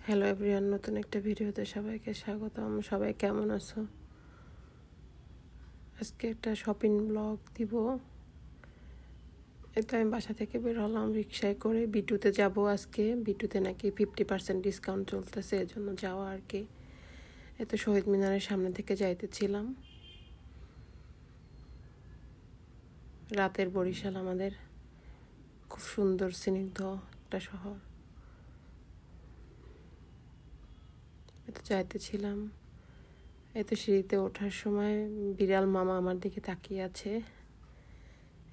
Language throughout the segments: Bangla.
হ্যালো এভরিওয়ান, নতুন একটা ভিডিওতে সবাইকে স্বাগতম। সবাই কেমন আছো? আজকে একটা শপিং ব্লগ দিব। এটা আমি বাসা থেকে বের হলাম রিক্সায় করে, বিটুতে যাব আজকে। বিটুতে নাকি 50% ডিসকাউন্ট চলতেছে, এর জন্য যাওয়া আর কি। এত শহীদ মিনারের সামনে থেকে যাইতেছিলাম। রাতের বরিশাল আমাদের খুব সুন্দর স্নিগ্ধ একটা শহর। এতে যাইতেছিলাম। এতে সিঁড়িতে ওঠার সময় বিড়াল মামা আমার দিকে তাকিয়ে আছে।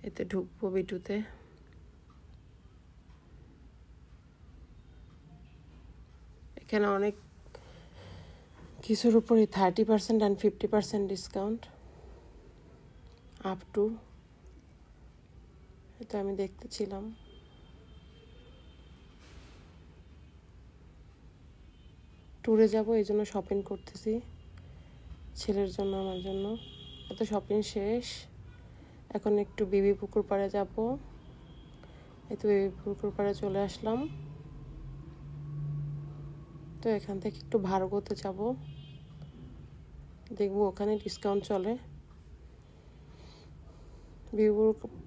এতে ঢুকবো বিটুতে। এখানে অনেক কিছুর উপরে 30% অ্যান্ড 50% ডিসকাউন্ট আপ টু। এটা আমি দেখতেছিলাম। ট্যুরে যাব, এই জন্য শপিং করতেছি ছেলের জন্য, আমার জন্য। এত শপিং শেষ, এখন একটু বিবি পুকুর পাড়ে যাব। এই তো বিবি পুকুর পাড়ে চলে আসলাম। তো এখান থেকে একটু ভার্গতে যাব, দেখবো ওখানে ডিসকাউন্ট চলে। বিবি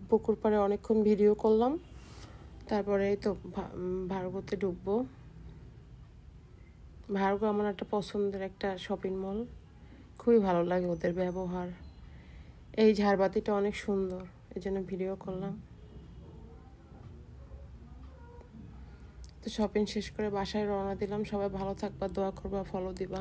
পুকুর পাড়ে অনেকক্ষণ ভিডিও করলাম, তারপরে এই তো ভার্গতে ঢুকবো। ভার্গো আমার একটা পছন্দের একটা শপিং মল, খুবই ভালো লাগে ওদের ব্যবহার। এই ঝাড়বাতিটা অনেক সুন্দর, এই জন্য ভিডিও করলাম। তো শপিং শেষ করে বাসায় রওনা দিলাম। সবাই ভালো থাকবা, দোয়া করবা, ফলো দিবা।